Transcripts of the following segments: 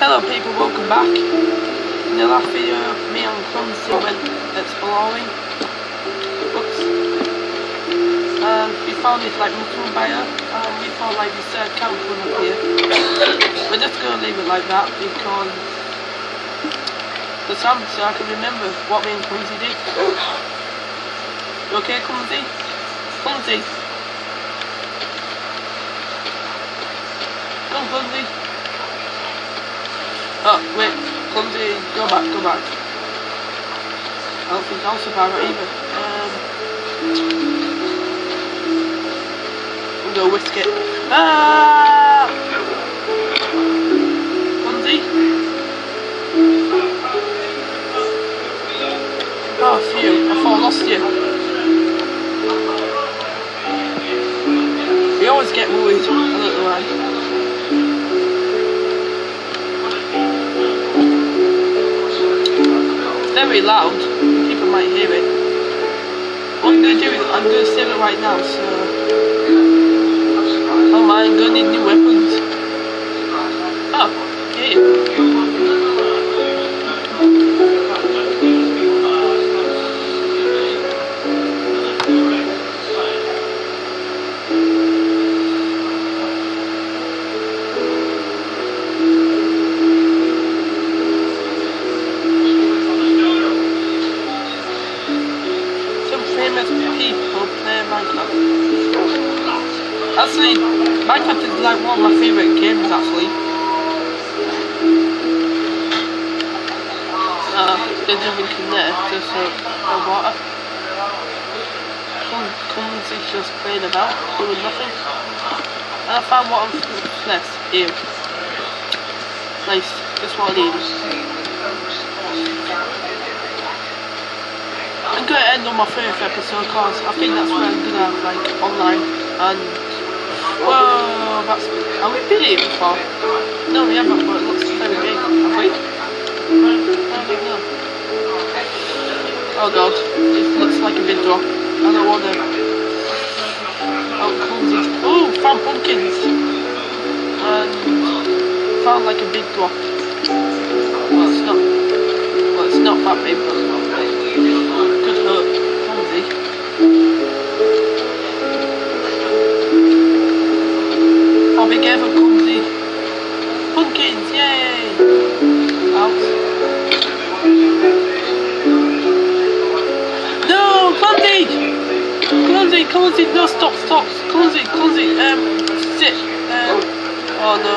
Hello people, welcome back. In the last video, me and Clumsy went exploring. Oops. And we found this like mushroom biome, and we thought like this camp was up here. We're just gonna leave it like that because the so I can remember what me and Clumsy did. You okay, Clumsy? Clumsy! Come, Clumsy! Oh, wait, Clumsy, go back. I don't think I'll survive it either. I'm gonna whisk it. Ah! Clumsy? Oh, phew, I thought I lost you. We always get worried, I don't know why. Very loud, people might hear it. What I'm going to do is I'm going to save it right now, so... Oh my, I'm going to need new weapons. Oh, okay. People play Minecraft. Actually, Minecraft is like one of my favourite games actually. There's nothing in there, just water. Clumsy's just playing about, doing nothing. And I found what I'm next. Here. Nice, just what I need. I'm going to end on my first episode because I think that's where I'm going to have like online and whoa, that's, have we been here before? No we haven't, but it looks very big, have we? I don't know. Oh god, it looks like a big drop. I don't want to. Oh, Clumsy. Oh, found pumpkins and found like a big drop. Well it's not that big, but it's not big. Good hurt, Clumsy. Oh, be careful, Clumsy. Pumpkins, yay! Out. No, Clumsy! Clumsy, no, stop. Clumsy, sit. Oh no.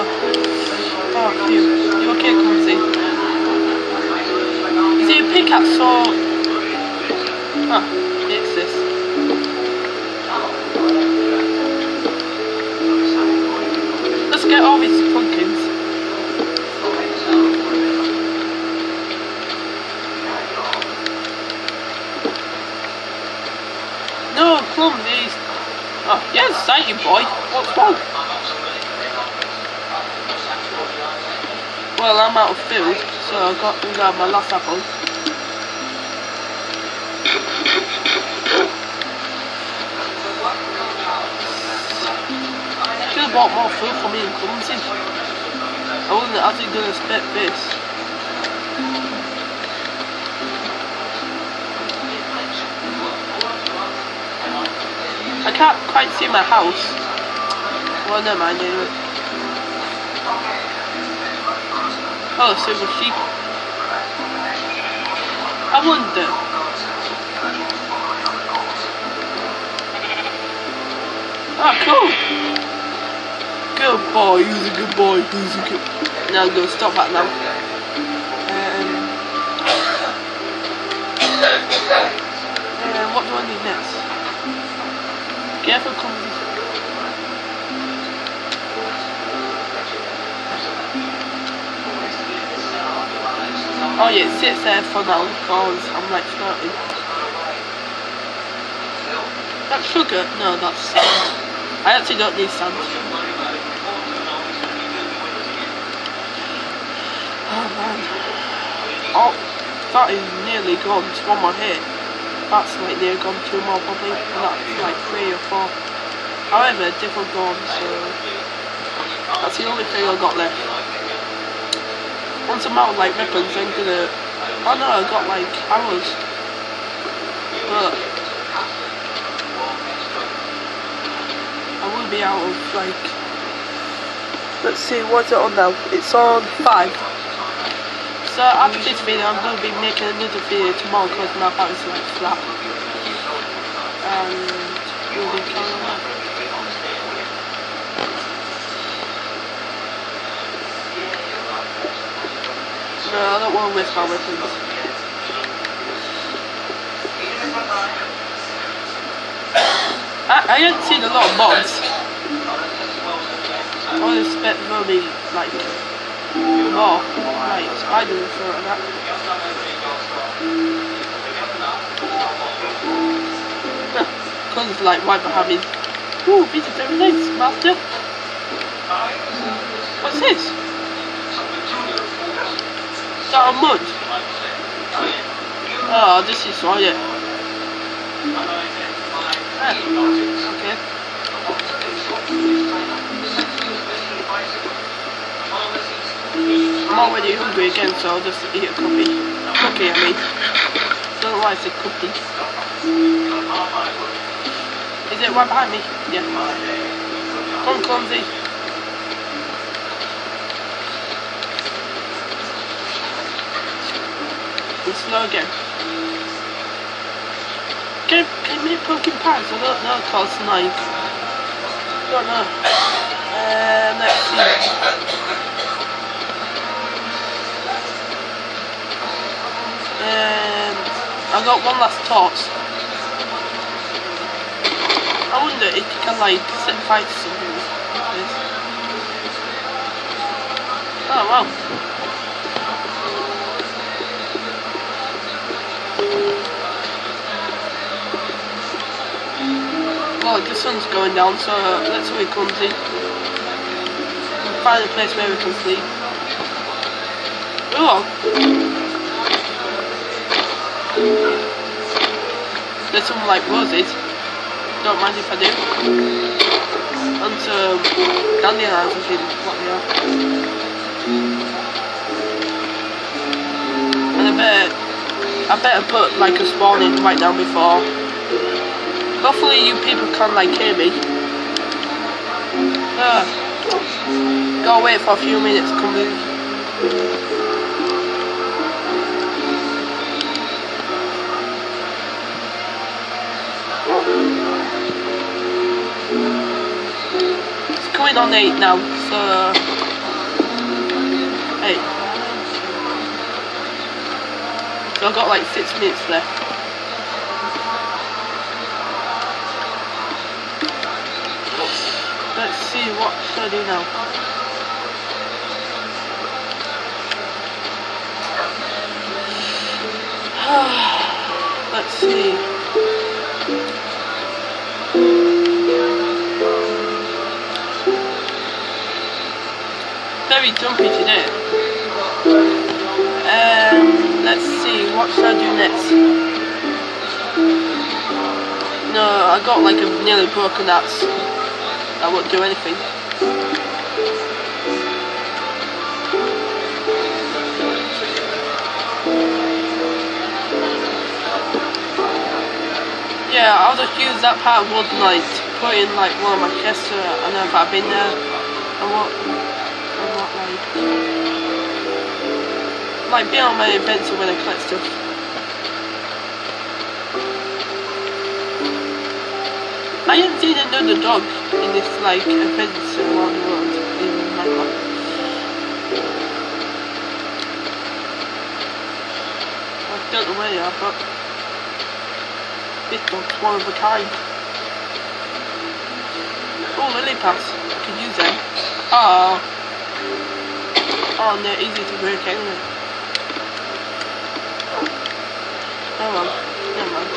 Oh, phew. You okay, Clumsy? Is it a pickaxe or... Ah, it's this. Let's get all these pumpkins. No, Clumsy. Oh, yeah, exciting boy. What's wrong? Well, I'm out of food, so I got my last apple. Should have bought more food for me and Clumsy. I wasn't actually going to expect this. I can't quite see my house. Well, never mind anyway. Oh, silver sheep. I wonder. Ah, cool. Good boy, who's a good boy, who's a good... No, I'm going to stop that now. What do I need next? Careful, Clumsy. Oh yeah, it sits there for now because I'm like starting. That's sugar? No, that's sand. I actually don't need sand. Oh man. Oh, that is nearly gone. It's one more hit. That's like near gone, 2 more probably. And that's like 3 or 4. However, different gone, so that's the only thing I've got left. once I'm out of like weapons, I'm gonna. Oh no, I got like arrows. But I will be out of like. Let's see, what's it on now? It's on 5. So after this video, I'm gonna be making another video tomorrow because my battery's like flat. And we'll be carrying on. No, I don't want to waste my weapons. I haven't seen a lot of mods. I would expect there'll be like more, like spiders and stuff like that. Because it's like right behind me. Ooh, these are very nice, master. What's this? Is that a mud? Oh, this is right, yeah. Okay. I'm already hungry again, so I'll just eat a cookie. Cookie, I mean. Don't know why I said cookie. Is it right behind me? Yeah. Come on, clumsy. And slow again. Can you make pumpkin pies? I don't know, it costs 9. I don't know. Let's see. I got one last torch. I wonder if you can like set fire to something like this. Oh wow. Well, the sun's going down, so let's see where it comes in. We'll find a place where we can sleep. Oh! There's some like roses. Don't mind if I do. And some dandelions, I think what they are. And I better put like a spawn in right now before. Hopefully you people can like hear me. Gotta wait for a few minutes to come in. It's coming on 8 now, so 8. So I've got like 6 minutes left. Let's see, what should I do now? Let's see. Very jumpy today. Let's see, what should I do next? No, I got like a nearly broken axe. I won't do anything. Yeah, I'll just use that part of wood like to put in like one of my chests and then if I've been there and what like be on my adventure when I collect stuff. I haven't seen another dog in this like adventure around the world in Minecraft. I don't know where they are, but this dog's one of a kind. Oh, lily pads. I could use them. Oh, and they're easy to break anyway. Oh well, never mind.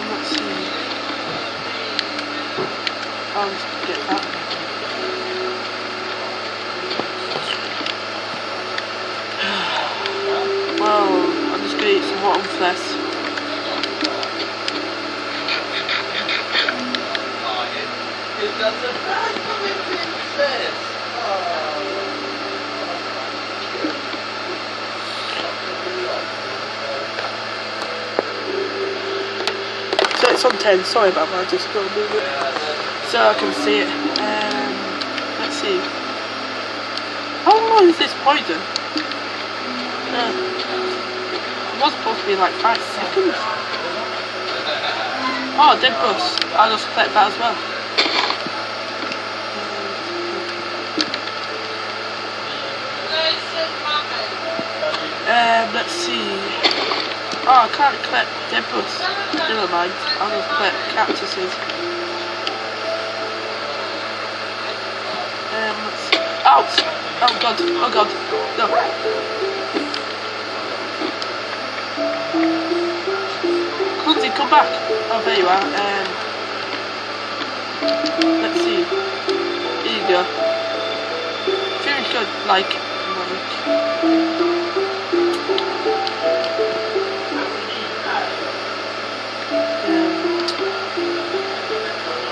Let's see. I'll just get that. Well, I'm just gonna eat some rotten flesh. So it's on 10, sorry about that, just go move it so I can see it. Let's see. How long is this poison? It was supposed to be like 5 seconds. Oh, dead bus. I'll just collect that as well. Let's see. Oh, I can't collect dead bus. Never mind. I'll just collect cactuses. Let's see. Ouch! Oh god! Oh god! No. Clumsy, come back! Oh, there you are. Let's see. Here you go. Feeling good. Like.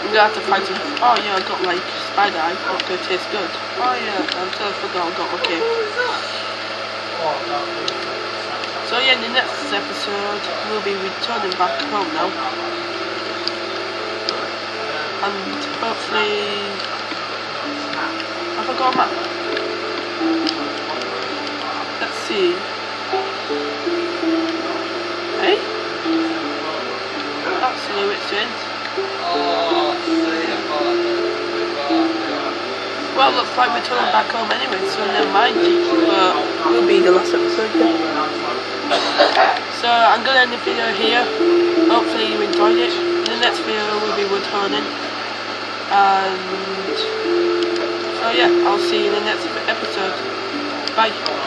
I'm gonna have to find some. Oh yeah, I got like spider eyes. Not gonna taste good. Oh yeah, I totally forgot. I got okay. So yeah, in the next episode we'll be returning back home now, and hopefully have I got a map? Let's see. Hey, that's a little bit strange. Well, looks like we're turning back home anyway, so never mind. But we'll be the last episode. So I'm gonna end the video here. Hopefully you enjoyed it. In the next video we'll be returning, and so yeah, I'll see you in the next episode. Bye.